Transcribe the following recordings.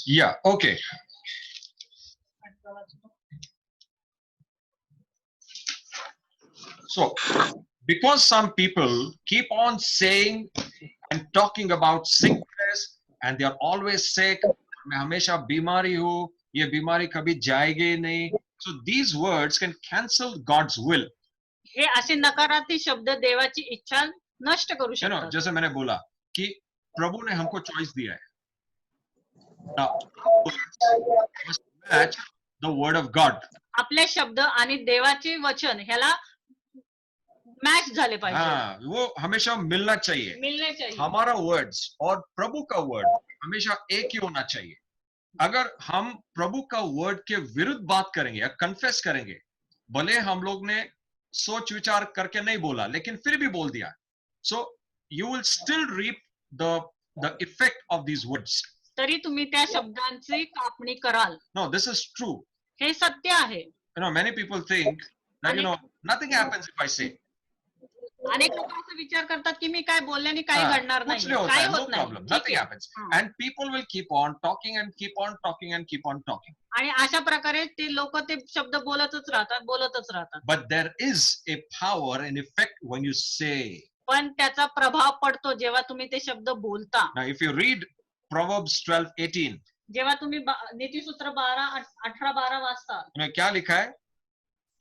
Yeah, okay. So, because some people keep on saying and talking about sickness and they are always sick, मैं हमेशा बीमारी हूँ, ये बीमारी कभी जाएगी नहीं. So these words can cancel God's will. हे असे नकारात्मक शब्द देवाची इच्छा नष्ट करू You know, शकतात. जैसे मैंने बोला कि प्रभु ने हमको चॉइस दिया है. Now, must match the word of God. आपले शब्द आणि देवाचे वचन ह्याला मॅच झाले पाहिजे. हाँ, वो हमेशा मिलना चाहिए. मिलने चाहिए. हमारा वर्ड्स और प्रभु का वर्ड हमेशा एक ही होना चाहिए. अगर हम प्रभु का वर्ड के विरुद्ध बात करेंगे या कन्फेस करेंगे, भले हम लोग ने सोच विचार करके नहीं बोला लेकिन फिर भी बोल दिया, so you will still reap the effect of these words. तरी तुम्ही त्या शब्दांची कापणी कराल. No, this is true. हे सत्य आहे. You know, many people think that, you know, nothing happens if I say. अनेक लोक असा विचार करतात की मी काय बोलल्याने काही घडणार नाही, काही No होत problem, nothing happens. And people will keep on talking and keep on talking and keep on talking. आणि अशा प्रकारे ते लोक ते शब्द बोलतच राहतात. But there is a power and effect when you say. पण त्याचा प्रभाव पडतो जेव्हा तुम्ही ते शब्द बोलता. Now if you read Proverbs 12:18, जेव्हा तुम्ही नीतिसूत्र 18-12 वाचता, क्या लिखा है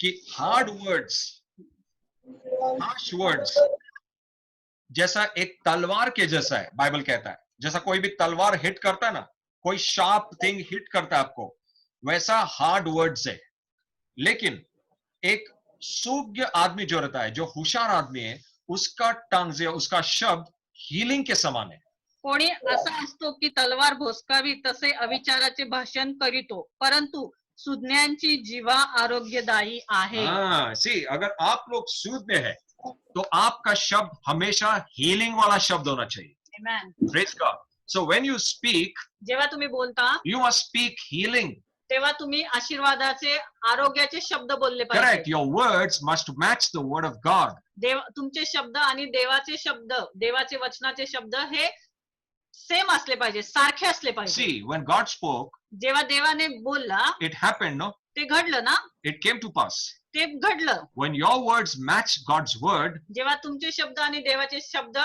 कि hard words, harsh words जैसा एक तलवार के जैसा है. बाइबल कहता है जैसा कोई भी तलवार हिट करता है ना, कोई शार्प थिंग हिट करता है आपको, वैसा हार्ड वर्ड्स है. लेकिन एक सूज्ञ आदमी जो रहता है, जो होशियार आदमी है, उसका टंग से उसका शब्द हीलिंग के समान है. कोणी असा असतो की तलवार भोसकावी तसे अविचाराचे भाषण करीतो, परंतु सुज्ञांची जीवा आरोग्यदायी आहे. सी, अगर आप लोग सूज्ञ है तो आपका शब्द हमेशा हीलिंग वाला शब्द होना चाहिए. Amen. Praise God. So when you speak, जेव्हा तुम्ही बोलता, you must speak healing. तेव्हा तुम्ही आशीर्वादाचे, आरोग्याचे शब्द बोलले पाहिजे. Correct. Your words must match the word of God. तुमचे शब्द आणि देवाचे शब्द, देवाचे वचनाचे शब्द हे सेम असले पाहिजे, सारखे असले पाहिजे. See, when God spoke, जेव्हा देवाने बोलला, it happened, no? ते घडलं ना? It came to pass. ते घडलं. When your words match God's word, जेव्हा तुमचे शब्द आणि देवाचे शब्द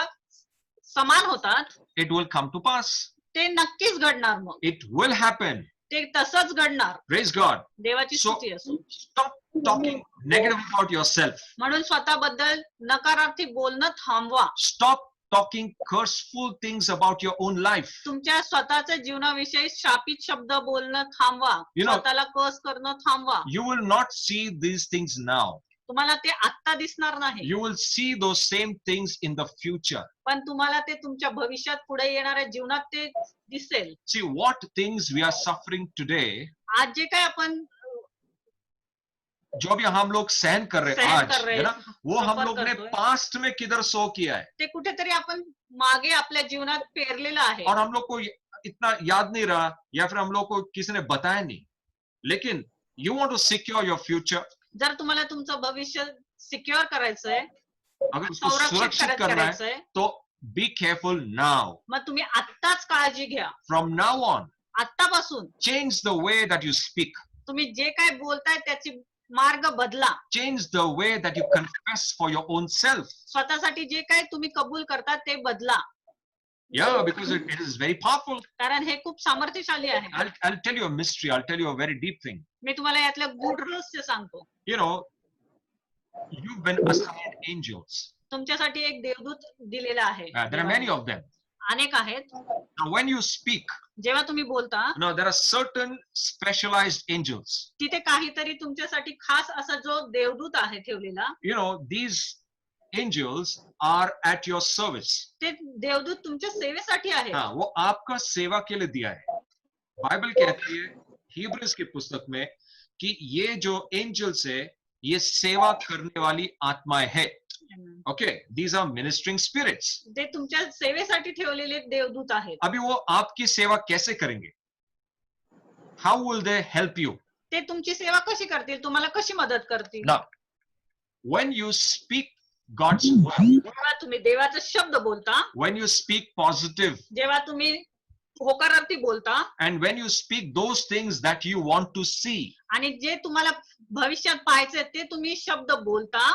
समान होतात, it will come to pass. ते नक्कीच घडणार. मग It will happen. ते तसंच घडणार. Praise God. देवाची So, स्तुती असो. stop talking negative about yourself. म्हणून स्वतःबद्दल नकारात्मक बोलणं थांबवा. Stop talking curseful things about your own life. तुमच्या स्वतःच्या जीवनाविषयी शापित शब्द बोलणं थांबवा. स्वतःला कर्स करणं थांबवा. You will not see these things now. तुम्हाला ते आत्ता दिसणार नाही. You will see those same things in the future. पण तुम्हाला ते तुमच्या भविष्यात पुढे येणाऱ्या जीवनात ते दिसेल. See, what things we are suffering today, आज जे काय आपण जो भी हम लोग सहन कर रहे हैं आज, है ना, वो हम लोग ने पास्ट में किधर सो किया है. ते कुठेतरी आपण मागे आपल्या जीवनात पेरलेलं आहे. और हम लोग को इतना याद नहीं रहा या फिर हम लोग को किसी ने बताया नहीं. लेकिन you want to secure your future. जर तुम्हाला तुमचं भविष्य सिक्युअर करायचंय, अगर उसको सुरक्षित करना है, तो be careful now. मग तुम्ही आत्ताच काळजी घ्या. From now on, आत्तापासून change the way that you speak. तुम्ही जे काय बोलताय त्याची मार्ग बदला. Change the way that you confess for your own self. स्वतःसाठी जे काय तुम्ही कबूल करता ते बदला. Yeah, because it is very powerful. कारण हे खूप सामर्थ्यशाली आहे. I'll tell you a mystery. I'll tell you a very deep thing. मी तुम्हाला यातलं गूढ रहस्य सांगतो. You know, you've been assigned angels. तुमच्यासाठी एक देवदूत दिलेला आहे. There are many of them. अनेक आहेत. Now, when you speak, जेव्हा तुम्ही बोलता, there are certain specialized angels. तिथे काहीतरी तुमच्यासाठी खास असा जो देवदूत आहे ठेवलेला. You know, these angels are at your service. ते देवदूत तुमच्या सेवेसाठी आहे. हाँ, वो आपका सेवा के लिए दिया है. बाइबल कहती है हिब्रूज की पुस्तक में कि ये जो एंजल्स है, ये सेवा करने वाली आत्माएं है. Okay, these are ministering spirits. ते तुमच्या सेवेसाठी ठेवलेले देवदूत आहेत. अभी वो आपकी सेवा कैसे करेंगे? How will they help you? ते तुमची सेवा कशी करतील? तुम्हाला कशी मदत करतील? Now, when you speak God's word, जेव्हा तुम्ही देवाचा शब्द बोलता, when you speak positive, जेव्हा तुम्ही होकारार्थी बोलता and when you speak those things that you want to see, आणि जे तुम्हाला भविष्यात पाहायचे ते तुम्ही शब्द बोलता,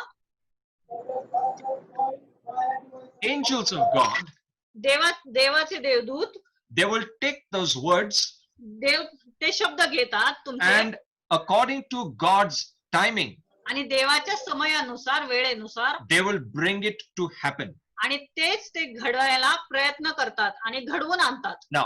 angels of God, देवाचे देवदूत they will take those words देव ते शब्द घेतात तुमचे and according to God's timing, आणि देवाच्या समयानुसार वेळेनुसार they will bring it to happen. आणि तेच ते घडवायला प्रयत्न करतात आणि घडवून आणतात. Now,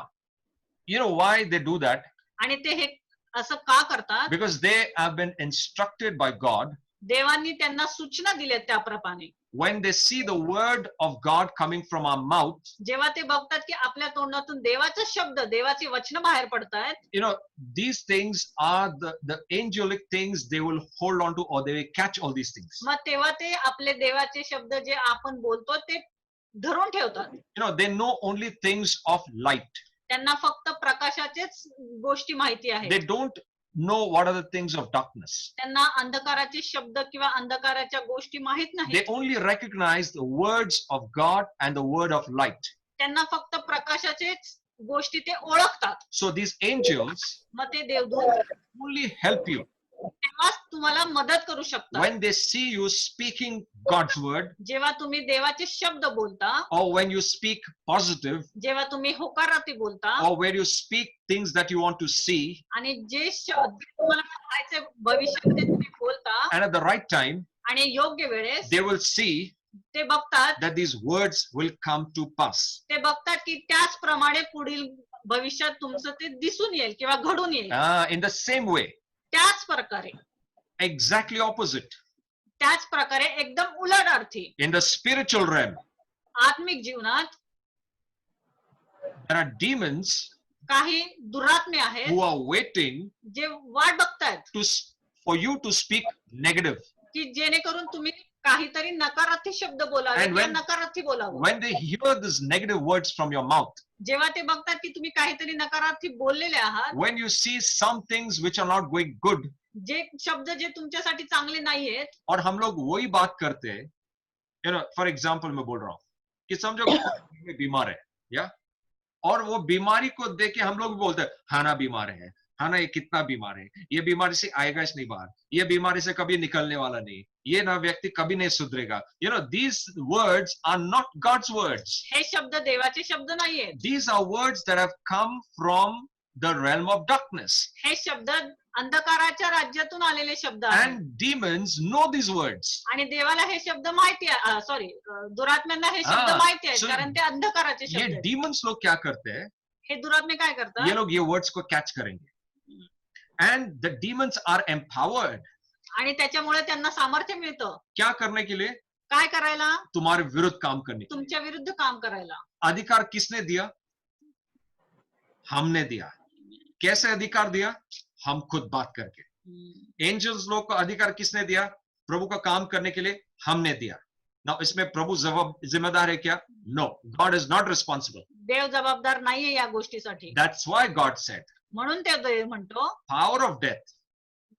you know why they do that? आणि ते हे असं का करतात? Because they have been instructed by God. देवांनी त्यांना सूचना दिल्या त्याप्रमाणे. When they see the word of God coming from our mouth, जेव्हा ते बघतात की आपल्या तोंडातून देवाचा शब्द, देवाची वचनं बाहेर पडतायत, you know, these things are the angelic things they will hold on to, or they will catch all these things. मग तेव्हा ते आपले देवाचे शब्द जे आपण बोलतो ते धरून ठेवतात. You know, they know only things of light. त्यांना फक्त प्रकाशाचेच गोष्टी माहिती They आहेत. don't know what are the things of darkness. त्यांना अंधकाराचे शब्द किंवा अंधकाराच्या गोष्टी माहित They नाहीत. only recognize the words of God and the word of light. त्यांना फक्त प्रकाशाचेच गोष्टी ते ओळखतात. So these angels मग ते देवदूत only help you तेव्हाच तुम्हाला मदत करू शकतात. when they see you speaking God's word, जेव्हा तुम्ही देवाचे शब्द बोलता, or when you speak positive, जेव्हा तुम्ही होकारार्थी बोलता or where you speak things that you want to see, आणि जे शब्द तुम्हाला पाहायचे भविष्यामध्ये तुम्ही बोलता and at the right time, आणि योग्य वेळेस they will see ते बघतात, that these words will come to pass. ते बघतात की त्याचप्रमाणे पुढील भविष्यात तुमचं ते दिसून येईल किंवा घडून येईल. In the same way, त्याच प्रकारे exactly opposite. त्याच प्रकारे एकदम उलट अर्थी In the spiritual realm, आत्मिक जीवनात there are demons काही दुरात्मे आहेत who are waiting जे वाट बघतायत for you to speak negative. की जेणेकरून तुम्ही काहीतरी नकारार्थी शब्द बोलावे And किंवा when- नकारार्थी बोलावं. When they hear these negative words from your mouth, जेव्हा ते बघतात की तुम्ही काहीतरी नकारार्थी बोललेले आहात, when you see some things which are not going good, जे शब्द जे तुमच्यासाठी चांगले नाहीयेत, और हम लोग वही बात करते हैं, you know, for example मैं बोल रहा हूँ कि समझो कोई बीमार है, या और वो बीमारी को देख के हम लोग बोलते हैं हाना बीमार है, हाना ये कितना बीमार है, ये बीमारी से आएगा इस नहीं बाहर, ये बीमारी से कभी निकलने वाला नहीं, ये ना व्यक्ति कभी नहीं सुधरेगा. You know, these words are not God's words. हे शब्द देवाचे शब्द नाहीयेत. These are words that have come from the realm of darkness. हे शब्द अंधकाराच्या राज्यातून आलेले शब्द आहेत. And demons know these words. आणि देवाला हे शब्द माहिती आहे, सॉरी, दुरात्म्यांना हे शब्द Ah, माहिती आहेत so कारण ते अंधकाराचे ये शब्द आहेत. demons लोग क्या करते हैं? हे दुरात्मे काय ये करतात? लोग ये words को catch करेंगे. And the demons are empowered. आणि त्याच्यामुळे त्यांना सामर्थ्य मिळतं क्या करने के लिए? काय करायला? तुम्हारे विरुद्ध काम करने के लिए. तुमच्या विरुद्ध काम करायला. अधिकार किसने दिया? हमने दिया. कैसे अधिकार दिया? हम खुद बात करके. एंजल्स लोग को अधिकार किसने दिया? प्रभु का काम करने के लिए हमने दिया. Now इसमें प्रभु जिम्मेदार है क्या? No, God is not responsible. देव जबाबदार नाहीये या गोष्टीसाठी. That's why God said, म्हणून ते देव म्हणतो power of death,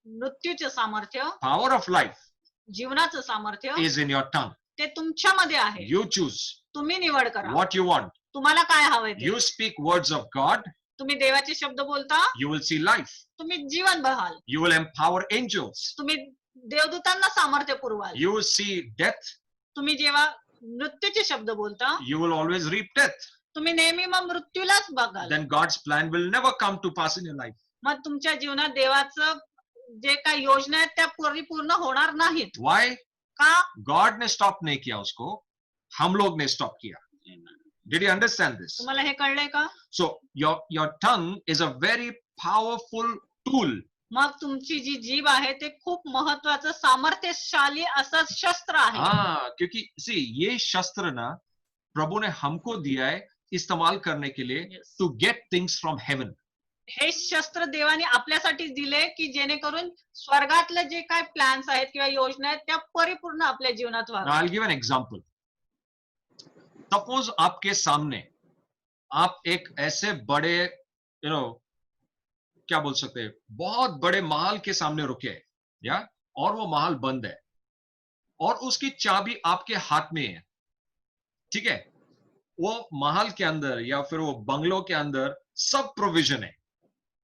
मृत्यूचे सामर्थ्य, power of life जीवनाचं सामर्थ्य is in your tongue. ते तुमच्यामध्ये आहे. You choose तुम्ही निवड करा what you want. तुम्हाला काय हवंय ते. You speak words of God, तुम्ही देवाचे शब्द बोलता, you will see life. तुम्ही जीवन बहाल, You will empower angels. तुम्ही देवदूतांना सामर्थ्य Purwal. You will see death. तुम्ही जेव्हा मृत्यूचे शब्द बोलता, You will always reap death. तुम्ही नेहमी मग मृत्यूलाच बघाल. Then God's plan will never come to pass in your life. मग तुमच्या जीवनात देवाचं जे काही योजना आहेत त्या परिपूर्ण होणार नाहीत. Why? का? God ने stop नहीं किया उसको, हम लोग ने stop किया. Did you understand this? तुम्हाला हे कळलंय का? So your tongue is a very powerful tool. मग तुमची जी जीभ आहे ते खूप महत्वाचं सामर्थ्यशाली असं शस्त्र आहे. हाँ, क्योंकि see ये शस्त्र ना प्रभु ने हमको दिया है इस्तेमाल करने के लिए Yes. to get things from heaven. हे शस्त्र देवाने आपल्यासाठी दिले की जेणेकरून स्वर्गातले जे काय प्लॅन्स आहेत किंवा योजना आहेत त्या परिपूर्ण आपल्या जीवनात Now व्हाव्या. I'll give an example. Suppose आपके सामने आप एक ऐसे बड़े क्या बोल सकते हैं, बहुत बड़े महल के सामने रुके हैं, या और वो महल बंद है और उसकी चाबी आपके हाथ में है. ठीक है, वो महल के अंदर या फिर वो बंगलों के अंदर सब प्रोविजन है,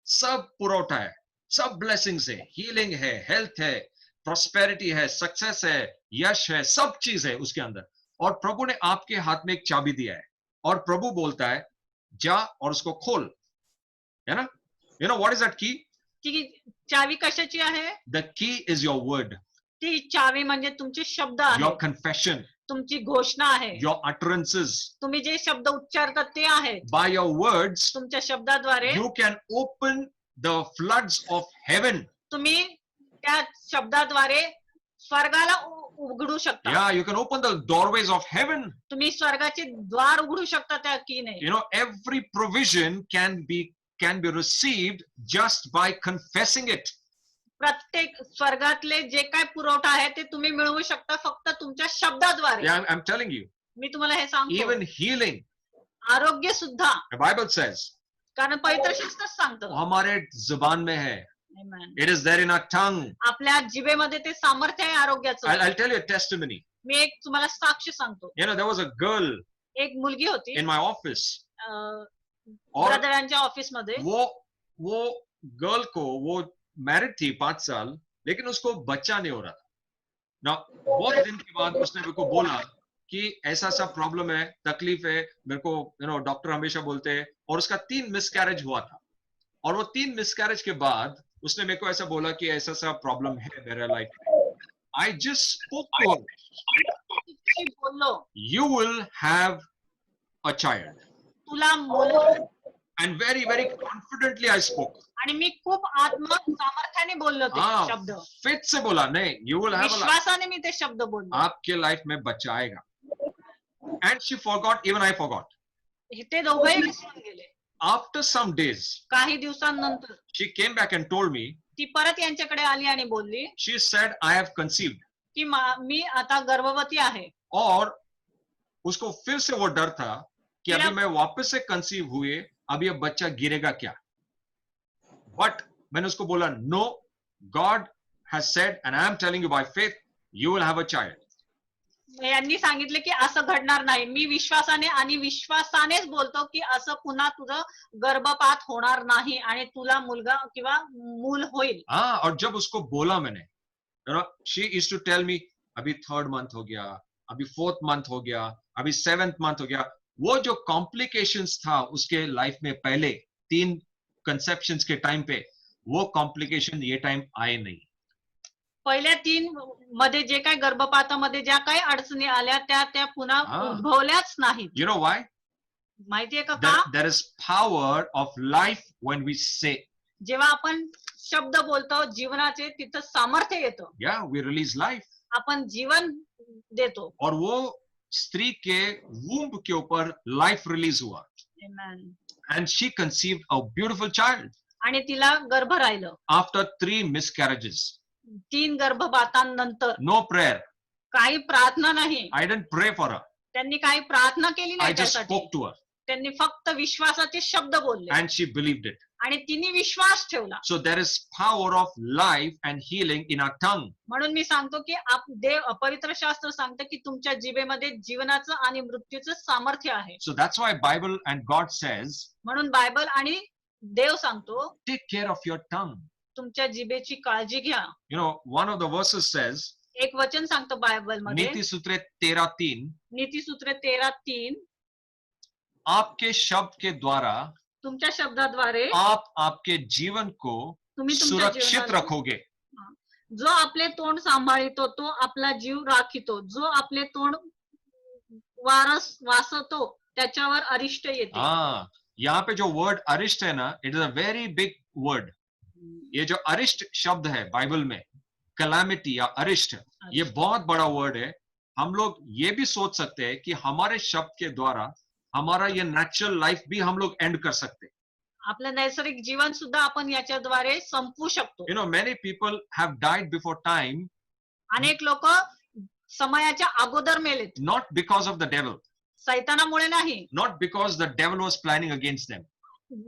सब पुरौठा है, सब ब्लेसिंग्स है, हीलिंग है, हेल्थ है, प्रॉस्पेरिटी है, सक्सेस है, यश है, सब चीज है उसके अंदर। और प्रभु ने आपके हाथ में एक चाबी दिया है और प्रभु बोलता है जा और उसको खोल, है ना? You know what is that की? ती चावी कशाची आहे? The key is your word, ती चावी म्हणजे तुमचे शब्द योर आहेत, कन्फेशन, तुमची घोषणा आहे, योर utterances. तुम्ही जे शब्द उच्चारतात ते आहेत. By your words, तुमच्या शब्दाद्वारे you can open the floods of heaven. तुम्ही त्या शब्दाद्वारे स्वर्गाला उघडू शकता. Yeah, you can open the doorways of heaven. तुम्ही स्वर्गाचे द्वार उघडू शकता त्या कीने. You know, every provision can be received just by confessing it. प्रत्येक स्वर्गातले जे काय पुरवठा आहे ते तुम्ही मिळवू शकता फक्त तुमच्या शब्दाद्वारे. Yeah, I'm telling you. मी तुम्हाला हे सांगतो. Even healing, आरोग्य सुद्धा, the Bible says, कारण पवित्र शास्त्र सांगतं. हमारे जुबान में है. Amen. It is there in our tongue. आपल्या जिभेमध्ये ते सामर्थ्य आहे आरोग्याचं. I'll tell you a testimony. मी एक तुम्हाला साक्ष सांगतो. You know, there was a girl एक मुलगी होती in my office. और ब्रदरांच्या ऑफिस मध्ये. वो गर्ल को, वो मैरिड थी 5 साल, लेकिन उसको बच्चा नहीं हो रहा था ना। बहुत दिन के बाद उसने मेरे को बोला कि ऐसा सा प्रॉब्लम है, तकलीफ है मेरे को, डॉक्टर हमेशा बोलते हैं। और उसका 3 मिसकैरेज हुआ था और वो 3 मिसकैरेज के बाद उसने मेरे को ऐसा बोला कि ऐसा सा प्रॉब्लम है मेरे लाइफ में। I just spoke to her, बोललो you will have a child, तुला मुलं, and very confidently I spoke. आणि मी खूप आत्मा सामर्थ्याने बोललो ते शब्द. फिट से बोला नहीं, you will have विश्वासाने मी ते शब्द बोललो. आपके लाइफ में बच्चा आएगा. And she forgot, even I forgot. ते दोघंही विसरून गेले. After some days, काही दिवसांनंतर she came back and told me, ती परत यांच्याकडे आली आणि बोलली, she said I have conceived. की मी आता गर्भवती आहे. और उसको फिर से वो डर था कि अभी मैं वापस से कंसीव हुए, अब ये बच्चा गिरेगा क्या। बट मैंने उसको बोला no, god has said and I am telling you by faith you will have a child. यांनी सांगितले की असं घडणार नाही. मी विश्वासाने आणि विश्वासानेच बोलतो की असं पुन्हा तुझं गर्भपात होणार नाही आणि तुला मुलगा किंवा मूल होईल. हाँ, और जब उसको बोला मैंने, she used to tell me अभी 3rd month हो गया, अभी 4th month हो गया, अभी 7th month हो गया. वो जो कॉम्प्लिकेशंस था उसके लाइफ में पहले 3 कंसेप्शंस के टाइम पे, वो कॉम्प्लिकेशन ये टाइम आए नहीं. पहिल्या 3 मध्ये जे काय गर्भपातामध्ये ज्या काही अडचणी आल्या त्या पुन्हा उद्भवल्याच नाहीत. You know why? माहितीये का? There is power of life when we say. जेव्हा आपण शब्द बोलतो जीवनाचे, तिथं सामर्थ्य येतं. Yeah, we release life. आपण जीवन देतो. और वो स्त्री के वूम्ब के ऊपर लाइफ रिलीज हुआ. Amen. And she conceived a beautiful child. आणि तिला गर्भ राहिलं. After 3 miscarriages. 3 गर्भपातांनंतर. No prayer. काही प्रार्थना नाही. I didn't pray for her. त्यांनी काही प्रार्थना केली नाही I just त्यासाठी. spoke to her. त्यांनी फक्त विश्वासाचे शब्द बोलले. And she believed it. आणि तिने विश्वास ठेवला. So there is power of life and healing in our tongue. म्हणून मी सांगतो की देव, पवित्र शास्त्र सांगतं की तुमच्या जिभेमध्ये जीवनाचं आणि मृत्यूचं सामर्थ्य आहे. So that's why Bible and God says, म्हणून बायबल आणि देव सांगतो, take care of your tongue. तुमच्या जिभेची काळजी घ्या. You know, one of the verses says, एक वचन सांगतो बायबल मध्ये, नीति सूत्रे 13:3, नीतिसूत्र 13:3, आपके शब्द के द्वारा तुमच्या शब्दाद्वारे आप आपके जीवन को तुम्ही तुमच्या सुरक्षित जीवनाला, रखोगे. जो आपले तोंड सांभाळतो तो आपला जीव राखितो, जो आपले तोंड वासतो त्याच्यावर अरिष्ट येते. हाँ, यहाँ पे जो वर्ड अरिष्ट है ना, it is a very big word. ये जो अरिष्ट शब्द है बाइबल में, कैलामिटी या अरिष्ट, ये बहुत बड़ा वर्ड है. हम लोग ये भी सोच सकते हैं कि हमारे शब्द के द्वारा हमारा ये नेचुरल लाइफ भी हम लोग एंड कर सकते हैं. आपलं नैसर्गिक जीवन सुद्धा आपण याच्याद्वारे संपवू शकतो. You know, many people have died before time. अनेक लोक समयाच्या अगोदर मेलेत. Not because of the devil. सैतानामुळे नाही. Not because the devil was planning against them.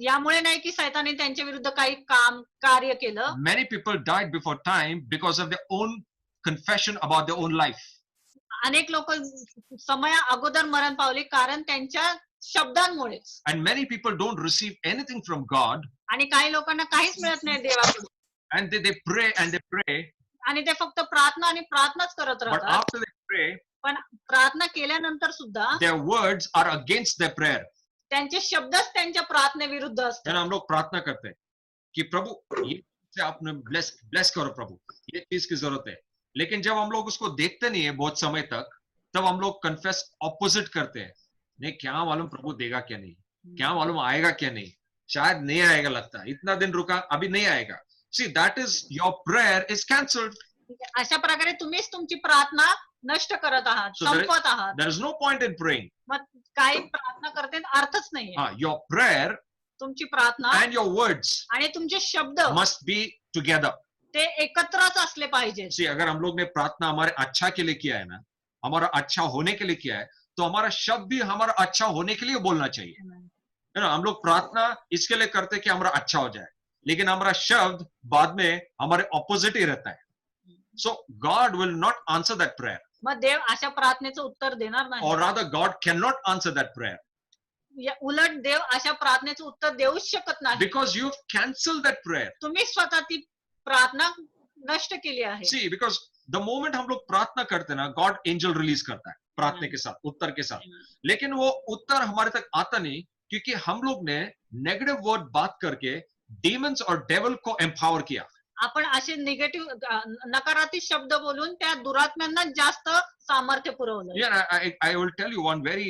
यामुळे नाही की सैताने त्यांच्या विरुद्ध काही कार्य केलं. Many people died before time because of their own confession about their own life. अनेक लोक समया अगोदर मरण पावले कारण त्यांच्या शब्दांमुळेच. And many people don't receive anything from God, आणि काही लोकांना काहीच मिळत नाही देवाकडून and they pray and they pray, आणि ते फक्त प्रार्थना आणि प्रार्थनाच करत but राहतात. after they pray, पण प्रार्थना केल्यानंतर सुद्धा their words are against their prayer. त्यांचे शब्दच त्यांच्या प्रार्थनेविरुद्ध है असतात. ना, हम लोग प्रार्थना करते हैं कि प्रभु ये से आपने ब्लेस करो प्रभु, ये चीज की जरूरत है, लेकिन जब हम लोग उसको देखते नहीं है बहुत समय तक, तब हम लोग कन्फेस ऑपोजिट करते हैं, नहीं क्या मालूम प्रभु देगा क्या नहीं, क्या मालूम आएगा क्या नहीं, शायद नहीं आएगा, लगता है इतना दिन रुका अभी नहीं आएगा. See, that is your prayer is cancelled. अशा प्रकारे तुम्हीच तुमची प्रार्थना नष्ट करत आहात, So संपवत आहात. there is no point in praying. मग काही प्रार्थना करते अर्थच नाहीये. Your prayer तुमची प्रार्थना and your words आणि तुमचे शब्द must be together. ते एकत्रच असले पाहिजे. See, अगर हम लोग ने प्रार्थना हमारे अच्छा के लिए किया है ना, हमारा अच्छा होने के लिए किया है, तो हमारा शब्द भी हमारा अच्छा होने के लिए बोलना चाहिए, है ना. हम लोग प्रार्थना इसके लिए करते कि हमारा अच्छा हो जाए, लेकिन हमारा शब्द बाद में हमारे ऑपोजिट ही रहता है. So God will not answer that prayer, मग देव अशा प्रार्थनेचं उत्तर देणार नाही. or rather God cannot answer that prayer उलट देव अशा प्रार्थनेचं उत्तर देऊच शकत नाही. because you've cancelled that prayer. तुम्ही स्वतः ती प्रार्थना नष्ट केली आहे. See, because the moment हम लोग प्रार्थना करते हैं ना, God angel release करता है प्रार्थना के साथ, उत्तर के साथ, लेकिन वो उत्तर हमारे तक आता नहीं क्योंकि हम लोग ने नेगेटिव वर्ड बात करके डीमंस और डेविल को एम्पावर किया. आपण असे निगेटिव्ह नकारात्मक शब्द बोलून त्या दुरात्म्यांना जास्त सामर्थ्य पुरवलं. Yeah, I will tell you one very,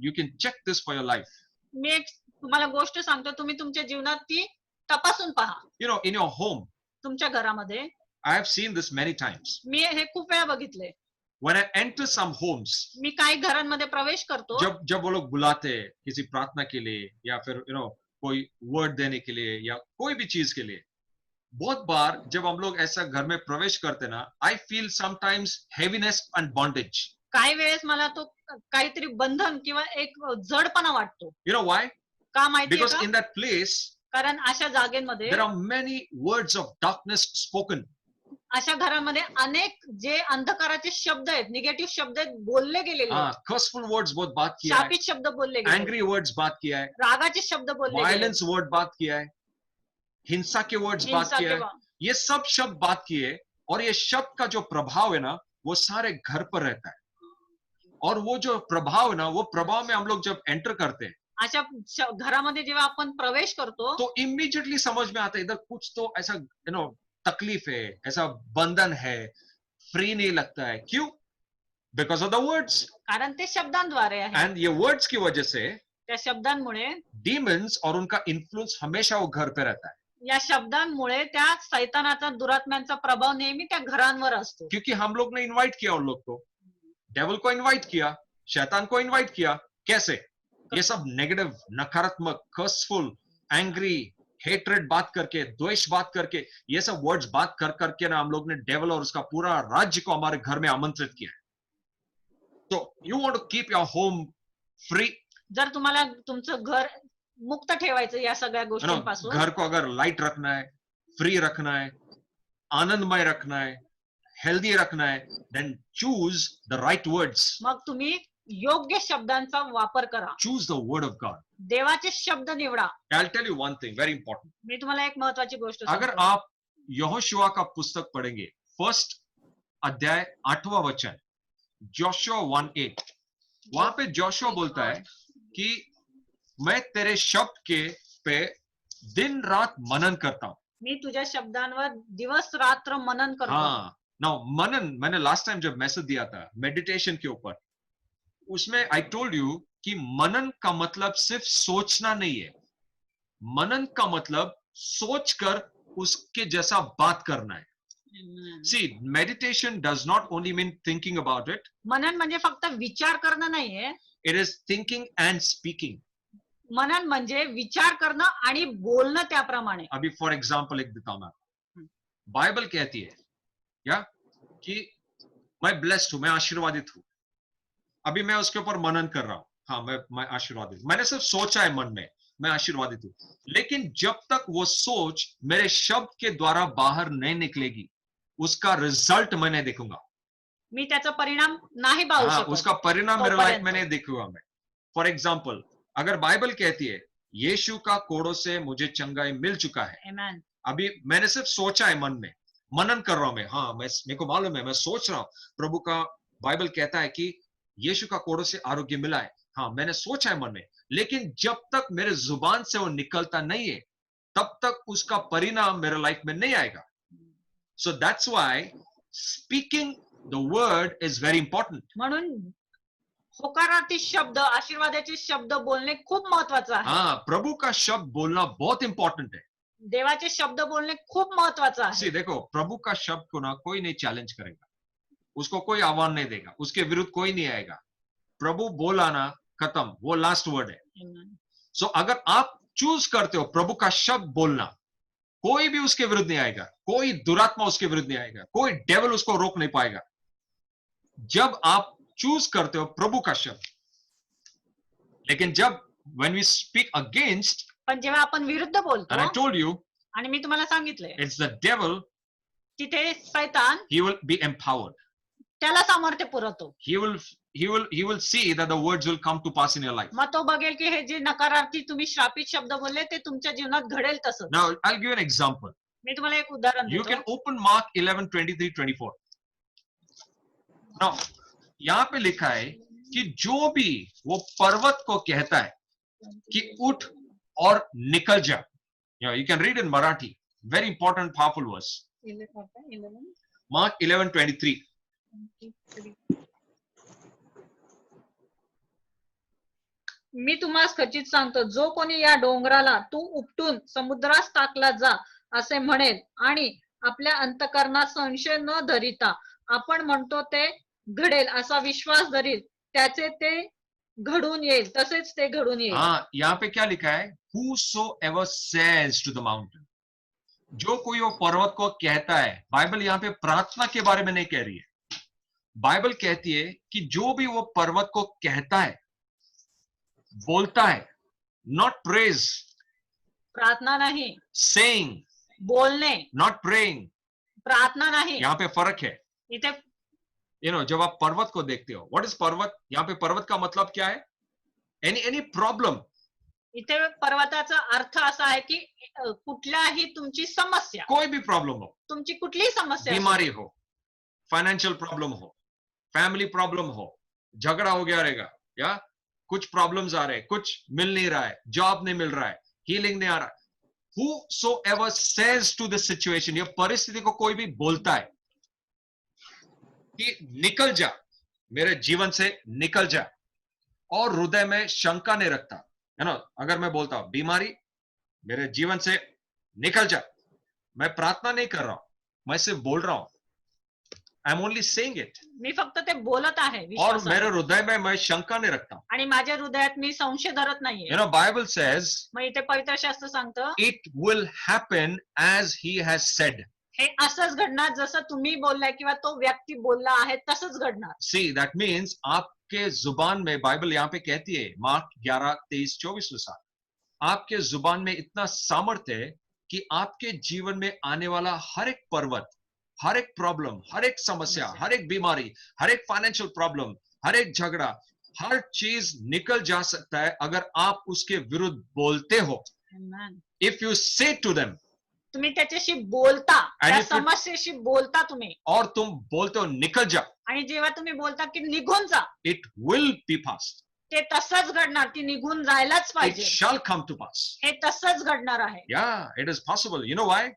you can check this for your life. मी एक तुम्हाला गोष्ट सांगतो, तुम्ही तुमच्या जीवनात ती तपासून पहा. In your home, तुमच्या घरामध्ये I have seen this many times. मी हे खूप वेळा बघितले. When I enter some homes, मी काही घरांमध्ये प्रवेश करतो. जब वो लोग बुलाते हैं किसी प्रार्थना के लिए या फिर कोई वर्ड देने के लिए या कोई भी चीज के लिए, बहुत बार जब हम लोग ऐसा घर में प्रवेश करते ना, I feel sometimes heaviness and bondage. काही वेळेस मला तो काहीतरी बंधन किंवा एक जडपणा वाटतो. You know why? का माहितीये Because का? in that place कारण अशा जागेमध्ये there are many words of darkness spoken. अशा घरामध्ये अनेक जे अंधकाराचे शब्द आहेत, निगेटिव्ह शब्द आहेत, बोलले गेलेले आहेत. Curseful words बहुत बात किया है, शापित शब्द बोलले गेले, angry words बात किया है, रागाचे शब्द बोलले गेले, violence word बात किया है, हिंसा के वर्ड्स बात हिंसा किया के है, वा- ये सब शब्द बात किए, और ये शब्द का जो प्रभाव है ना, वो सारे घर पर रहता है. और वो जो प्रभाव है ना, वो प्रभाव में हम लोग जब एंटर करते हैं अशा घरामध्ये जेव्हा आपण प्रवेश करतो तो इमीडिएटली समझ में आता है इधर कुछ तो ऐसा तकलीफ है, ऐसा बंधन है, फ्री नहीं लगता है. क्यों? Because of the words. कारण ते शब्दांद्वारे आहे. एंड ये वर्ड्स की वजह से त्या शब्दांमुळे डीमन्स और उनका इन्फ्लुएंस हमेशा वो घर पे रहता है, या शब्दांमुळे त्या सैतानाचा दुरात्म्यांचा प्रभाव नेहमी त्या घरांवर असतो. क्योंकि हम लोग ने इनवाइट किया उन लोग को, डेविल को इनवाइट किया, शैतान को इनवाइट किया. कैसे? ये सब नेगेटिव, नकारात्मक, कर्सफुल, एंग्री, हेट्रेड बात करके, द्वेष बात करके, ये सब वर्ड्स बात कर करके ना हम लोग ने डेविल और उसका पूरा राज्य को हमारे घर में आमंत्रित किया है. तो you want to keep your home free. जर तुम्हाला तुमचं घर मुक्त ठेवायचं या सगळ्या गोष्टींपासून, घर को अगर लाइट रखना है, फ्री रखना है, आनंदमय रखना है, हेल्दी रखना है, then choose the right words. मग तुम्ही योग्य शब्दांचा वापर करा. Choose the word of God. देवाचे शब्द निवडा. I'll tell you one thing very important. मी तुम्हाला एक महत्वाची गोष्ट अगर सांगतो. आप यहोशुआ का पुस्तक पढ़ेंगे, फर्स्ट अध्याय 8वां वचन, जोशुआ 1:8, वहां पे जोशुआ बोलता है कि मैं तेरे शब्द के पे दिन रात मनन करता हूं. मी तुझ्या शब्दांवर दिवस रात्र मनन करतो. हाँ, नाउ मनन मैंने लास्ट टाइम जब मैसेज दिया था मेडिटेशन के ऊपर, उसमें आई टोल्ड यू कि मनन का मतलब सिर्फ सोचना नहीं है. मनन का मतलब सोचकर उसके जैसा बात करना है. See, meditation does not only mean thinking about it. मनन म्हणजे फक्त विचार करणं नाहीये. It is thinking and speaking. मनन म्हणजे विचार करणं आणि बोलणं त्याप्रमाणे. अभी फॉर एग्जाम्पल एक देता हूं मैं. बाइबल कहती है या कि मैं ब्लेस्ड हूं, मैं आशीर्वादित हूं. अभी मैं उसके ऊपर मनन कर रहा हूं. हाँ, मैं आशीर्वादित, मैंने सिर्फ सोचा है मन में मैं आशीर्वादित हूं, लेकिन जब तक वो सोच मेरे शब्द के द्वारा बाहर नहीं निकलेगी, उसका रिजल्ट मैं नहीं देखूंगा. मी त्याचा परिणाम नाही पाहू हाँ, शकत. उसका परिणाम मेरे लाइफ तोपर्यंत. में नहीं देखूंगा मैं. फॉर एग्जाम्पल, अगर बाइबल कहती है यीशु का कोड़ों से मुझे चंगाई मिल चुका है, Amen. अभी मैंने सिर्फ सोचा है मन में, मनन कर रहा हूं मैं, हाँ मेरे को मालूम है, मैं सोच रहा हूं प्रभु का, बाइबल कहता है कि यीशु का कोड़ों से आरोग्य मिला है, हाँ मैंने सोचा है मन में, लेकिन जब तक मेरे जुबान से वो निकलता नहीं है तब तक उसका परिणाम मेरे लाइफ में नहीं आएगा. So that's why speaking the word is very important. म्हणून होकारार्थी शब्द, आशीर्वादाचे शब्द बोलणे खूप महत्वाचं आहे. हाँ, प्रभु का शब्द बोलना बहुत इंपॉर्टेंट है. देवाचे शब्द बोलणे खूप महत्वाचं आहे. See, देखो प्रभु का शब्द को ना कोई नहीं चैलेंज करेगा, उसको कोई आह्वान नहीं देगा, उसके विरुद्ध कोई नहीं आएगा. प्रभु बोला ना, खत्म, वो लास्ट वर्ड है. Amen. सो अगर आप चूज करते हो प्रभु का शब्द बोलना, कोई भी उसके विरुद्ध नहीं आएगा, कोई दुरात्मा उसके विरुद्ध नहीं आएगा, कोई डेविल उसको रोक नहीं पाएगा. जब आप चूज करते हो प्रभु का शब्द, लेकिन जब when we speak against, पण जेव्हा आपण विरुद्ध and I बोलतो, told you, आणि मी तुम्हाला सांगितलंय, it's the devil, तिथे सैतान he will be empowered. त्याला सामर्थ्य पुरवतो. He will see that the words will come to pass in your life. मग तो बघेल की हे जे नकारार्थी तुम्ही श्रापित शब्द बोलले ते तुमच्या जीवनात घडेल तसं. Now I'll give you an example. मी तुम्हाला एक उदाहरण You can देतो. open Mark 11:23-24. Now यहाँ पे लिखा है कि जो भी वो पर्वत को कहता है कि उठ और निकल जा. You can read in Marathi. Very important, powerful verse. Mark 11:23. मी तुम्हाला खचित सांगतो, जो कोणी या डोंगराला तू उपटून समुद्रास टाकला जा असे म्हणेल आणि आपल्या अंतःकरणात संशय न धरिता आपण म्हणतो ते घडेल असा विश्वास धरील, त्याचे ते घडून येईल, तसेच ते घडून येईल. हाँ, यहाँ पे क्या लिखा है? Whosoever says to the mountain. जो कोई वो पर्वत को कहता है, बाइबल यहाँ पे प्रार्थना के बारे में नहीं कह रही है. बाइबल कहती है कि जो भी वो पर्वत को कहता है, बोलता है, not praise, प्रार्थना नहीं, saying, बोलणे, not praying. प्रार्थना नाही. यहाँ पे फर्क है. इथे जब आप पर्वत को देखते हो, व्हाट इज पर्वत? यहाँ पे पर्वत का मतलब क्या है? Any problem. इथे पर्वताचा अर्थ असा आहे की कुठल्याही तुमची समस्या, कोई भी प्रॉब्लम हो, तुमची कुठलीही समस्या, बीमारी हो, फाइनेंशियल प्रॉब्लम हो, फैमिली प्रॉब्लम हो, झगड़ा हो गया रहेगा, या कुछ प्रॉब्लम्स आ रहे हैं, कुछ मिल नहीं रहा है, जॉब नहीं मिल रहा है, हीलिंग नहीं आ रहा है. Whosoever says to the situation, ये परिस्थिति को कोई भी बोलता है कि निकल जा, मेरे जीवन से निकल जा, और हृदय में शंका नहीं रखता, है ना. अगर मैं बोलता हूं बीमारी मेरे जीवन से निकल जा, मैं प्रार्थना नहीं कर रहा हूं, मैं सिर्फ बोल रहा हूं, I am only saying it, मी फक्त ते बोलत आहे और विश्वासाने. मेरे हृदय में मैं शंका नहीं रखता हूं. आणि माझ्या हृदयात मी संशय धरत नाहीये. बाइबल सेज मग इथे पवित्र शास्त्र सांगतं, it will happen as he has said. हे असंच घडणार जसं तुम्ही बोललाय किंवा तो व्यक्ती बोलला आहे तसंच घडणार. See, that means आपके जुबान में, बाइबल यहाँ पे कहती है मार्क 11:23-24, आपके जुबान में इतना सामर्थ्य है कि आपके जीवन में आने वाला हर एक पर्वत, हर एक प्रॉब्लम, हर एक समस्या, हर एक बीमारी, हर एक फाइनेंशियल प्रॉब्लम, हर एक झगड़ा, हर चीज निकल जा सकता है अगर आप उसके विरुद्ध बोलते हो. Amen. If you say to them, तुम्ही त्याच्याशी बोलता, आणि त्या if it- समस्येशी बोलता तुम्ही, और तुम बोलते हो निकल जा, आणि जेव्हा तुम्ही बोलता की निघून जा, it will be passed. ते तसंच घडणार. ती निघून जायलाच It पाहिजे. shall come to pass. हे तसंच घडणार आहे. Yeah, it is possible. You know why?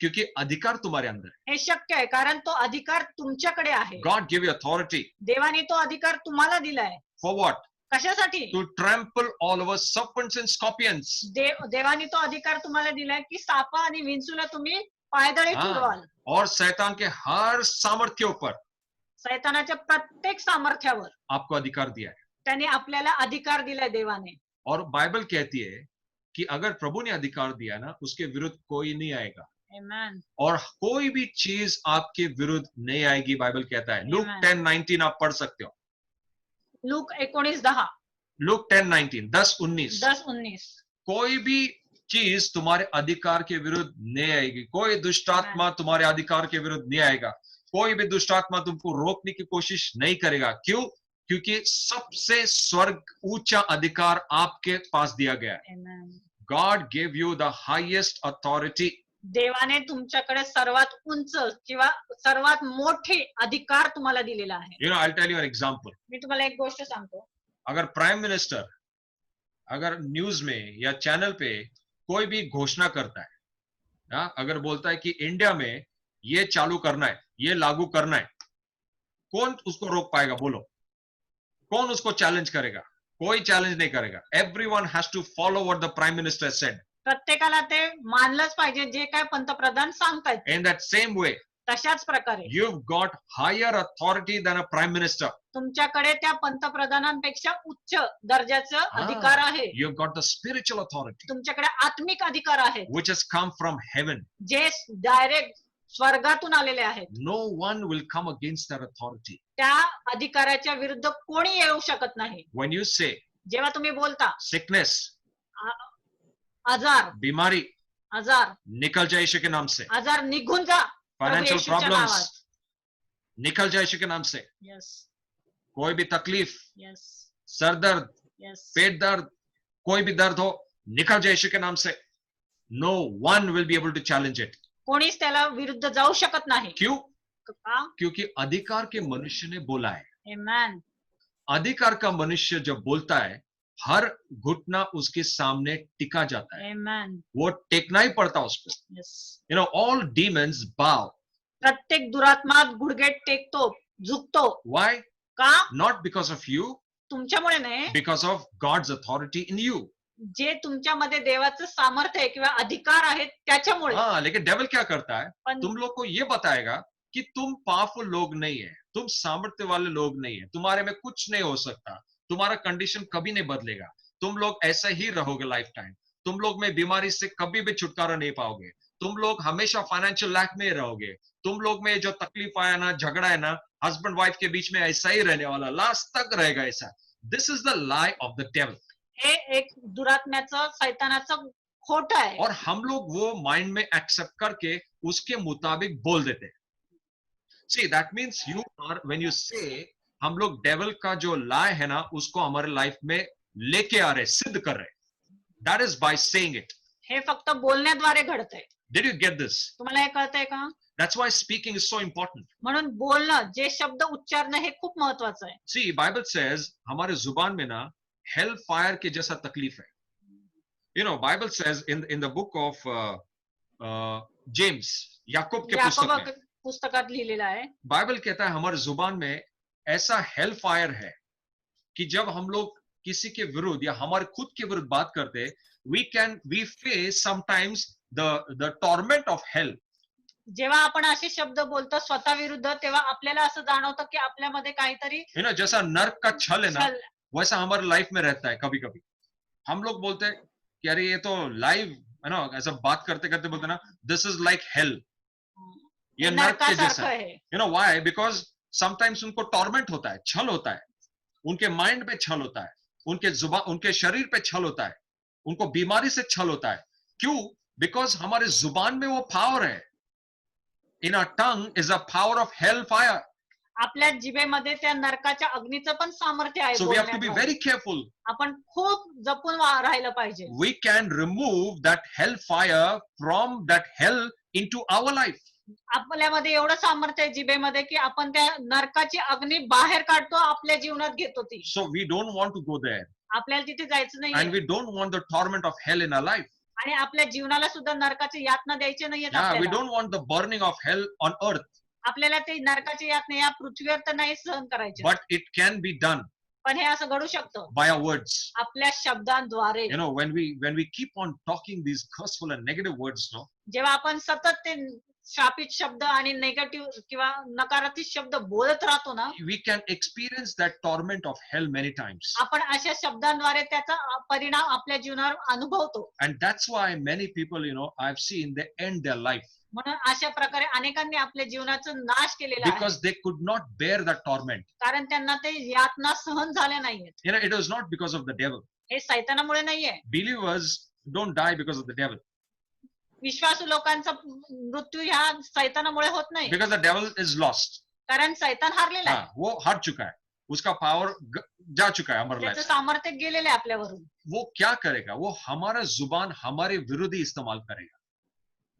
क्योंकि अधिकार तुम्हारे अंदर है. हे शक्य आहे कारण तो अधिकार तुमच्याकडे आहे. God gave you authority. देवाने तो अधिकार तुम्हाला दिलाय. For what? कशासाठी? To trample all over serpents and scorpions. देवाने तो अधिकार तुम्हाला दिलाय की सापा आणि विंचूला तुम्ही पायदळी हाँ. तुडवाल. और शैतान के हर सामर्थ्य के ऊपर सैतानाच्या प्रत्येक सामर्थ्यावर आपको अधिकार दिया है. त्याने आपल्याला अधिकार दिलाय देवाने. और बाइबल कहती है कि अगर प्रभु ने अधिकार दिया ना, उसके विरुद्ध कोई नहीं आएगा, Amen. और कोई भी चीज आपके विरुद्ध नहीं आएगी. बाइबल कहता है, लूक Amen. 10:19 आप पढ़ सकते हो. Look 19:10, look 10:19, 10:19. 10:19. कोई भी चीज तुम्हारे अधिकार के विरुद्ध नहीं आएगी. कोई दुष्टात्मा तुम्हारे अधिकार के विरुद्ध नहीं आएगा. कोई भी दुष्टात्मा तुमको रोकने की कोशिश नहीं करेगा. क्यों? क्योंकि सबसे स्वर्ग ऊंचा अधिकार आपके पास दिया गया है. Amen. God gave you the highest authority. देवाने तुमच्याकडे सर्वात उंच किंवा सर्वात मोठे अधिकार तुम्हाला दिलेला आहे. You know, I'll tell you an example. मी तुम्हाला एक गोष्ट सांगतो. अगर प्राइम मिनिस्टर अगर न्यूज में या चैनल पे कोई भी घोषणा करता है, अगर बोलता है कि इंडिया में ये चालू करना है, ये लागू करना है, कौन उसको रोक पाएगा? बोलो, कौन उसको चैलेंज करेगा? कोई चैलेंज नहीं करेगा. Everyone has to follow what the prime minister said. प्रत्येकाला ते मानलंच पाहिजे जे काय पंतप्रधान सांगतायत. इन दैट सेम वे, तशाच प्रकारे you've got higher authority than a prime minister. तुमच्याकडे त्या पंतप्रधानांपेक्षा उच्च दर्जाचा अधिकार आहे. You've got the spiritual authority, तुमच्याकडे आत्मिक अधिकार आहेत, which has come from heaven. जे डायरेक्ट स्वर्गातून आलेले आहेत. No one will come against that authority. त्या अधिकाराच्या विरुद्ध कोणी येऊ शकत नाही. When you say जेव्हा तुम्ही बोलता sickness, आजार, बीमारी, आजार, निकल जाए यीशु के नाम से. आजार निघून जा. Financial येशूच्या problems, नावात. निकल जाए यीशु के नाम से. Yes, कोई भी तकलीफ, yes, सर दर्द, yes. पेट दर्द, कोई भी दर्द हो, निकल जाए यीशु के नाम से. No one will be able to challenge it. कोणीच त्याला विरुद्ध जाऊ शकत नाही. क्यों? का? क्योंकि अधिकार के मनुष्य ने बोला है. Amen. अधिकार का मनुष्य जब बोलता है, हर घुटना उसके सामने टिका जाता है. Amen. वो टेकना ही पड़ता उसको. Yes. You know, all demons bow. प्रत्येक दुरात्मा गुडघे टेकतो, झुकतो. Why? का? Not because of you, तुमच्यामुळे नाही, because of God's authority in you. जे तुमच्यामध्ये देवाचं सामर्थ्य आहे किंवा अधिकार आहेत त्याच्यामुळे. हाँ, लेकिन डेविल क्या करता है? पण तुम लोग को ये बताएगा कि तुम पावरफुल लोग नहीं है, तुम सामर्थ्य वाले लोग नहीं है, तुम्हारे में कुछ नहीं हो सकता, तुम्हारा कंडीशन कभी नहीं बदलेगा, तुम लोग ऐसा ही रहोगे लाइफ टाइम, तुम लोग में बीमारी से कभी भी छुटकारा नहीं पाओगे, तुम लोग हमेशा फाइनेंशियल लैक में रहोगे, तुम लोग में जो तकलीफ आया ना, झगड़ा है ना, हस्बैंड वाइफ के बीच में ऐसा ही रहने वाला, लास्ट तक रहेगा ऐसा. This is the lie of the devil. हे एक दुरात्म्याचं सैतानाचं खोट आहे. और हम लोग वो माइंड में एक्सेप्ट करके उसके मुताबिक बोल देते हैं. See, that means you are, when you say, हम लोग डेविल का जो लाई है ना, उसको हमारे लाइफ में लेके आ रहे, सिद्ध कर रहे. That is by saying it. हे फक्त बोलण्याद्वारे घडतंय. Did you get this? तुम्हाला हे कळतंय का? That's why speaking is so important. म्हणून बोलणं, जे शब्द उच्चारणं हे खूप महत्वाचं आहे. See, Bible says, हमारे जुबान में ना hell fire के जैसा तकलीफ है. You know, Bible says in the book of James, याकूब के पुस्तक में, पुस्तकात लिहिलेलं आहे. बाइबल कहता है हमारे जुबान में ऐसा हेल फायर है कि जब हम लोग किसी के विरुद्ध या हमारे खुद के विरुद्ध बात करते, we face sometimes the torment of hell. जेव्हा आपण असे शब्द बोलतो स्वतः विरुद्ध, तेव्हा आपल्याला असं जाणवतं की आपल्यामध्ये काहीतरी You know, जैसा नर्क का छल है ना, छल. वैसा हमारे लाइफ में रहता है. कभी कभी हम लोग बोलते हैं कि अरे ये तो लाइव है ना, ऐसा बात करते करते बोलते ना, दिस इज लाइक हेल, ये नर्क के नरकासारखं जैसा. आहे. You know why? Because sometimes उनको टॉर्मेंट होता है, छल होता है, उनके माइंड पे छल होता है, उनके शरीर पे छल होता है, उनको बीमारी से छल होता है. क्यों? बिकॉज हमारे जुबान में वो पावर है. In our tongue is a power of hell fire. आपल्या जिभेमध्ये त्या नरकाच्या अग्नीचं पण सामर्थ्य आहे. So we have to be बोलण्याद्वारे. very careful. आपण खूप जपून राहिलं पाहिजे. We can remove that hell fire from that hell into our life. आपल्यामध्ये एवढं सामर्थ्य आहे जिभेमध्ये की आपण त्या नरकाची अग्नी बाहेर काढतो, आपल्या जीवनात घेतो ती. So we don't want to go there. आपल्याला तिथे जायचं And नाहीये we don't want the torment of hell in our life. आणि आपल्या जीवनाला सुद्धा नरकाची यातना द्यायची नाहीये. Yeah, we don't want the burning of hell on earth. आपल्याला ते नरकाची यातना या पृथ्वीवर तर नाही सहन करायची, But it can be done पण हे असं घडू शकतं by our words. आपल्या शब्दांद्वारे. You know, when we keep on talking these curseful and negative words, no, जेव्हा आपण सतत ते शापित शब्द आणि नेगेटिव्ह किंवा नकारात्मक शब्द बोलत राहतो ना, we can experience that torment of hell many times. आपण अशा शब्दांद्वारे त्याचा परिणाम आपल्या जीवनावर अनुभवतो. And that's why many people, you know, I've seen they end their life म्हणून अशा प्रकारे अनेकांनी आपल्या जीवनाचा नाश केलेला आहे, because they could not bear that torment. कारण त्यांना ते यातना सहन झाल्या नाहीयेत. You know, it was not because of the devil. हे सैतानामुळे नाहीये. Believers don't die because of the devil, विश्वासू लोकांचा मृत्यू ह्या सैतानामुळे होत नाही, because the devil is lost. कारण सैतान हारलेला आहे. हाँ, वो हार चुका है. उसका पावर जा चुका है हमारे त्याचं लाइफ। सामर्थ्य गेलेलं आहे आपल्यावरून. वो क्या करेगा? वो हमारा जुबान हमारे विरुद्ध ही इस्तेमाल करेगा।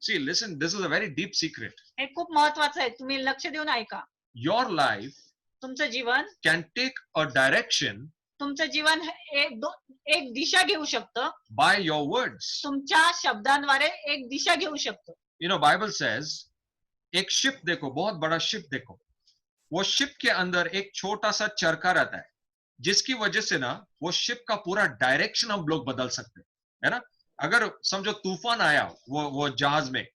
See, listen, this is a very deep secret. हे खूप महत्वाचं आहे, तुम्ही लक्ष देऊन ऐका. Your life तुमचं जीवन can take a direction तुमचं जीवन एक दिशा घेऊ शकतं. by your words. तुमच्या शब्दांद्वारे एक दिशा घेऊ शकतं. You know, Bible says, एक शिप देखो, बहुत बड़ा शिप देखो, वो शिप के अंदर एक छोटा सा चरखा रहता है, जिसकी वजह से ना वो शिप का पूरा डायरेक्शन हम लोग बदल सकते हैं, है ना? अगर समझो तूफान आया वो जहाज में,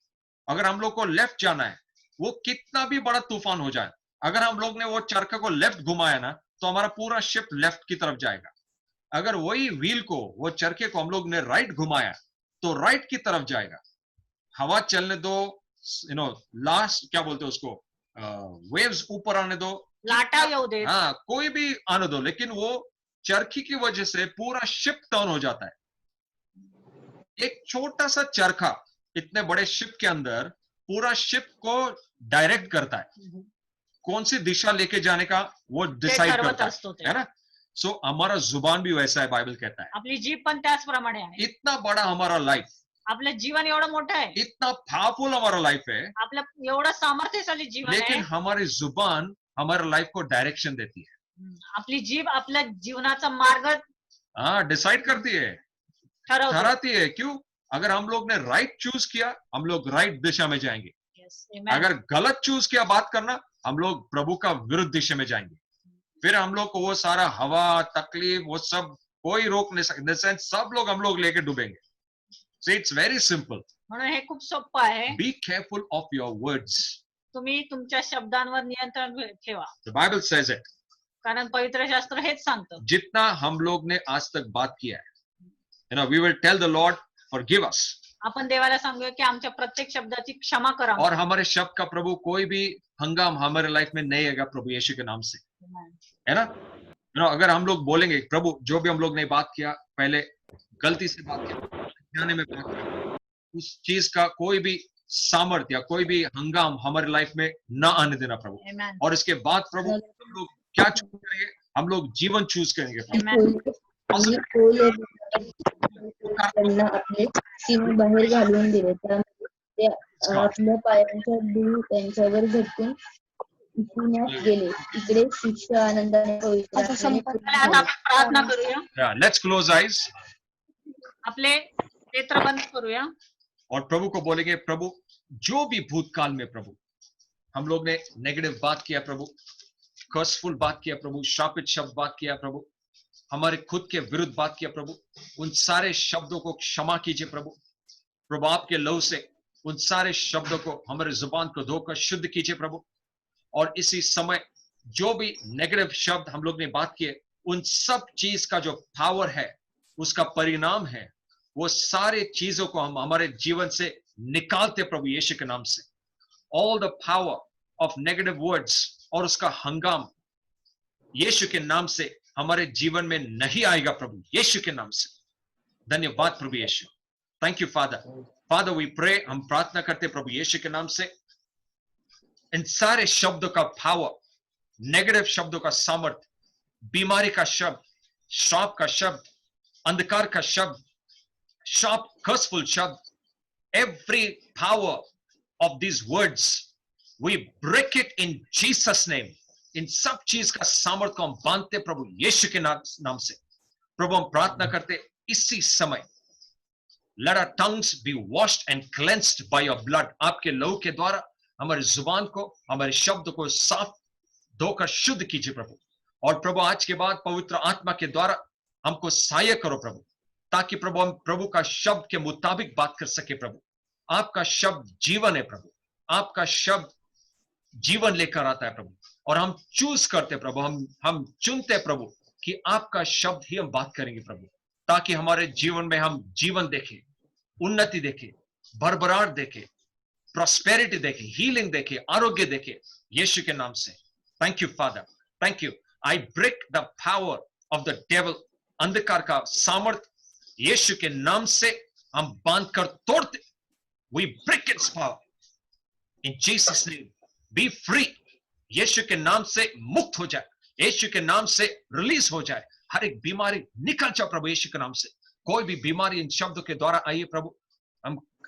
अगर हम लोग को लेफ्ट जाना है, वो कितना भी बड़ा तूफान हो जाए, अगर हम लोग ने वो चरखा को लेफ्ट घुमाया ना, तो हमारा पूरा शिप लेफ्ट की तरफ जाएगा। अगर वही व्हील को, वो चरखे को हम लोग ने राइट घुमाया, तो राइट की तरफ जाएगा। हवा चलने दो, यू नो, लास्ट क्या बोलते हैं उसको, वेव्स ऊपर आने दो, लाटा येऊ दे. हाँ, कोई भी आने दो, लेकिन वो चरखी की वजह से पूरा शिप टर्न हो जाता है। एक छोटा सा चरखा इतने बड़े शिप के अंदर पूरा शिप को डायरेक्ट करता है, कौन सी दिशा लेके जाने का वो डिसाइड करता है ना? सो हमारा जुबान भी वैसा है, बाइबल कहता है। आपली जीभ पण त्याचप्रमाणे आहे. इतना बड़ा हमारा लाइफ, आपलं जीवन एवढं मोठं आहे, इतना पावरफुल हमारा लाइफ है, आपलं एवढं सामर्थ्यशाली जीवन लेकिन आहे. हमारी जुबान हमारे लाइफ को डायरेक्शन देती है, आपली जीभ आपल्या जीवनाचा मार्ग हाँ, डिसाइड करती है, ठरवते. ठहराती है। क्यों? अगर हम लोग ने राइट चूज किया, हम लोग राइट दिशा में जाएंगे। Yes, amen. अगर गलत चूज किया बात करना, हम लोग प्रभु का विरुद्ध दिशा में जाएंगे। फिर हम लोग को वो सारा हवा, तकलीफ, वो सब कोई रोक नहीं सकते, सब लोग हम लोग लेके डूबेंगे। So it's very simple. म्हणून हे खूप सोपं आहे. Be careful of your words. तुम्ही तुमच्या शब्दांवर नियंत्रण ठेवा, The Bible says it. कारण पवित्र शास्त्र हेच सांगतं. जितना हम लोग ने आज तक बात किया है, you know, we will tell the Lord, forgive us. आपण देवाला सांगूया की आमच्या प्रत्येक शब्दाची क्षमा करा. और हमारे शब्द का प्रभु कोई भी हंगाम हमारे लाइफ में नहीं आएगा प्रभु यीशु के नाम से, है ना? अगर हम लोग बोलेंगे प्रभु जो भी हम लोग ने बात किया, पहले गलती से बात किया, जाने में बात किया, उस चीज का कोई भी सामर्थ्य या कोई भी हंगाम हमारे लाइफ में न आने देना प्रभु। Amen. और इसके बाद प्रभु हम लोग क्या चूज करेंगे? हम लोग जीवन चूज करेंगे प्रभु। त्यांना आपले सीमे बाहेर घालून दिले, त्यामुळे ते आपल्या पायांच्या धूळ त्यांच्यावर झटकून पुण्यात गेले. इकडे शिक्षा आनंदाने पवित्र आता आपण प्रार्थना करूया. Let's close eyes. आपले नेत्र बंद करूया और प्रभु को बोलेंगे, प्रभु जो भी भूतकाल में प्रभु हम लोग ने नेगेटिव बात किया प्रभु, कर्सफुल बात किया प्रभु, शापित शब्द बात किया प्रभु, हमारे खुद के विरुद्ध बात किया प्रभु, उन सारे शब्दों को क्षमा कीजिए प्रभु। प्रभु आपके लहू से उन सारे शब्दों को, हमारे जुबान को धोकर शुद्ध कीजिए प्रभु। और इसी समय जो भी नेगेटिव शब्द हम लोग ने बात किए, उन सब चीज का जो पावर है, उसका परिणाम है, वो सारे चीजों को हम हमारे जीवन से निकालते प्रभु यीशु के नाम से। All the power of negative words और उसका हंगाम यीशु के नाम से हमारे जीवन में नहीं आएगा प्रभु यीशु के नाम से। धन्यवाद प्रभु Yeshu. Thank you father. Father we pray, हम प्रार्थना करते प्रभु यीशु के नाम से, इन सारे शब्दों का पावर, नेगेटिव शब्दों का सामर्थ्य, बीमारी का शब्द, श्राप का शब्द, अंधकार का शब्द, sharp curseful शब्द, every power of these words we break it in Jesus name। इन सब चीज का सामर्थ्य को हम बांधते प्रभु यीशु के नाम से। प्रभु हम प्रार्थना करते इसी समय, let our tongues be washed and cleansed by your blood। आपके लहू के द्वारा हमारी जुबान को, हमारे शब्द को साफ धोकर शुद्ध कीजिए प्रभु। और प्रभु आज के बाद पवित्र आत्मा के द्वारा हमको सहायक करो प्रभु, ताकि प्रभु हम प्रभु का शब्द के मुताबिक बात कर सके प्रभु। आपका शब्द जीवन है प्रभु, आपका शब्द जीवन लेकर आता है प्रभु। और हम चूज करते प्रभु, हम चुनते प्रभु कि आपका शब्द ही हम बात करेंगे प्रभु, ताकि हमारे जीवन में हम जीवन देखें, उन्नति देखें, भरभराट देखें, प्रॉस्पेरिटी देखें, हीलिंग देखें, आरोग्य देखें यीशु के नाम से। Thank you father, thank you. I break the power of the devil. अंधकार का सामर्थ्य यीशु के नाम से हम बांध कर तोड़ते। We break its power in Jesus name. Be free. Yeshu के नाम से मुक्त हो जाए, यीशु के नाम से रिलीज हो जाए, हर एक बीमारी निकल जाओ प्रभु यीशु के नाम से। कोई भी बीमारी इन शब्दों के द्वारा आई है प्रभु,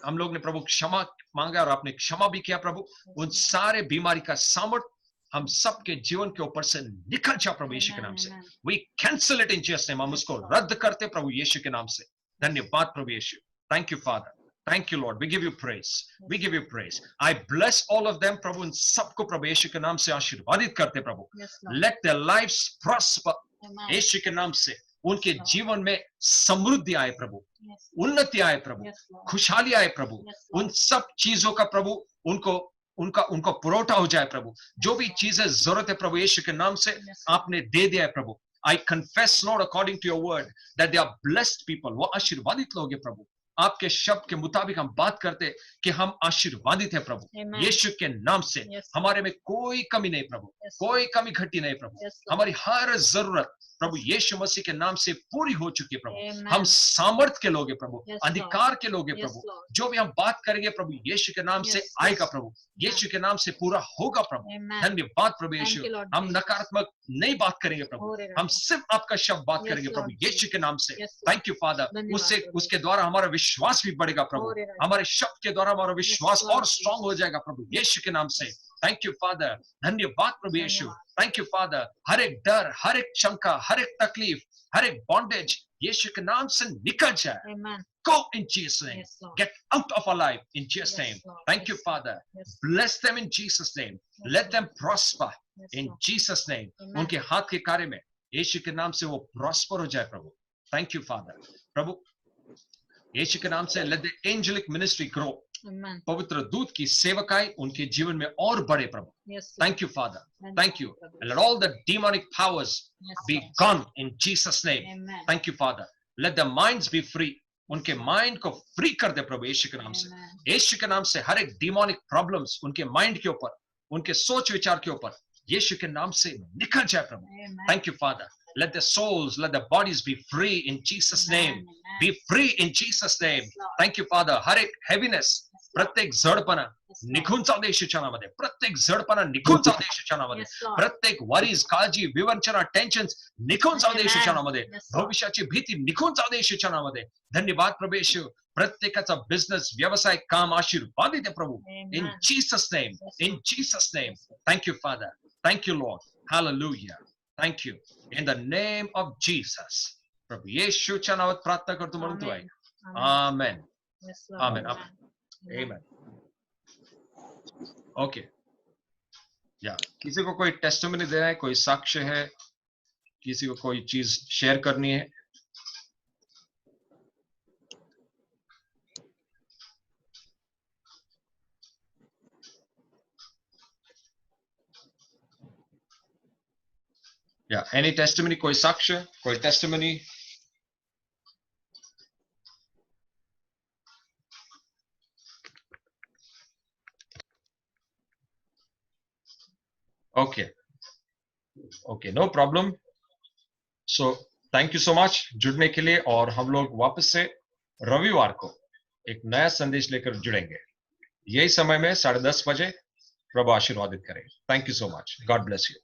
हम लोग ने प्रभु क्षमा मांगा और आपने क्षमा भी किया प्रभु। उन सारे बीमारी का सामर्थ हम सबके जीवन के ऊपर से निकल जाओ प्रभु यीशु के नाम से। We cancel it in Jesus name, हम उसको रद्द करते प्रभु यीशु के नाम से। धन्यवाद प्रभु Yeshu, thank you father, thank you lord, we give you praise, we give you praise. I bless all of them प्रभु, इन सबको प्रभु यीशु के नाम से आशीर्वादित करते प्रभु। Let their lives prosper Yeshu के नाम से। उनके जीवन में समृद्धि आए प्रभु, उन्नति आए प्रभु, खुशहाली आए प्रभु। उन सब चीजों का प्रभु उनको पुरोटा हो जाए प्रभु। जो भी चीजें जरूरत है प्रभु यीशु के नाम से आपने दे दिया है प्रभु। I confess lord according to your word that they are blessed people, वो आशीर्वादित लोग हैं प्रभु। आपके शब्द के मुताबिक हम बात करते कि हम आशीर्वादित है प्रभु यीशु के नाम से। हमारे में कोई कमी नहीं प्रभु, कोई कमी घटी नहीं प्रभु। हमारी हर जरूरत प्रभु यीशु मसीह के नाम से पूरी हो चुकी है प्रभु। हम सामर्थ के लोग हैं प्रभु, अधिकार के लोग हैं प्रभु। जो भी हम बात करेंगे प्रभु यीशु के नाम से आएगा प्रभु, यीशु के नाम से पूरा होगा प्रभु। धन्यवाद प्रभु यीशु, हम नकारात्मक नहीं बात करेंगे प्रभु, हम सिर्फ आपका शब्द बात करेंगे प्रभु यीशु के नाम से। थैंक यू फादर, उसके द्वारा हमारा विश्वास भी बढ़ेगा प्रभु। हमारे शब्द के द्वारा हमारा विश्वास और स्ट्रांग हो जाएगा प्रभु यीशु के नाम से। थैंक यू फादर, धन्यवाद प्रभु यीशु, थैंक यू फादर। हर एक डर, हर एक शंका, हर एक तकलीफ, हर एक बॉन्डेज यीशु के नाम से निकल जाए। Go in Jesus' name. Get out of our life in Jesus' name. Thank you, Father. Bless them in Jesus' name. Let them prosper in Jesus' name. उनके हाथ के कार्य में यीशु के नाम से वो प्रॉस्पर हो जाए प्रभु। Thank you, Father. प्रभु यीशु के नाम से let the angelic ministry grow. पवित्र दूत की सेवकाई उनके जीवन में और बढ़े प्रभु। Thank you, Father. Thank you. And let all the demonic powers be gone in Jesus' name. Thank you, Father. Let their minds be free. उनके माइंड को फ्री कर दे प्रभु यीशु के नाम से। यीशु के नाम से हर एक डिमोनिक प्रॉब्लम्स उनके माइंड के ऊपर, उनके सोच विचार के ऊपर यीशु के नाम से निकल जाए प्रभु। Thank you father. Let their souls, let their bodies be free in Jesus' name. Be free in Jesus' name. Thank you, Father. हर एक heaviness, प्रत्येक जडपणा निघून जाऊ दे येशूच्या नावामध्ये। प्रत्येक जडपणा निघून जाऊ दे येशूच्या नावामध्ये। प्रत्येक वरीज, काळजी, विवंचना, टेन्शन्स निघून जाऊ दे येशूच्या नावामध्ये। भविष्याची भीती निघून जाऊ दे येशूच्या नावामध्ये। धन्यवाद प्रभू येशू। प्रत्येकाचा बिझनेस, व्यवसाय, काम आशीर्वादित आहे प्रभू। In Jesus' name. In Jesus' name. Thank you, Father. Thank you, Lord. Hallelujah. Thank you. In the name of Jesus. प्रभू येशूच्या नावात प्रार्थना करतो म्हणतो आहे। Amen. Amen. Amen. Okay. या किसी को कोई टेस्टिमनी देना है, कोई साक्ष्य है, किसी को कोई चीज शेयर करनी है? या एनी टेस्टिमनी, कोई साक्ष्य, कोई testimony? Okay. Okay, no problem. So thank you so much जुड़ने के लिए। और हम लोग वापस से रविवार को एक नया संदेश लेकर जुड़ेंगे यही समय में 10:30 बजे। प्रभु आशीर्वादित करें। Thank you so much. God bless you.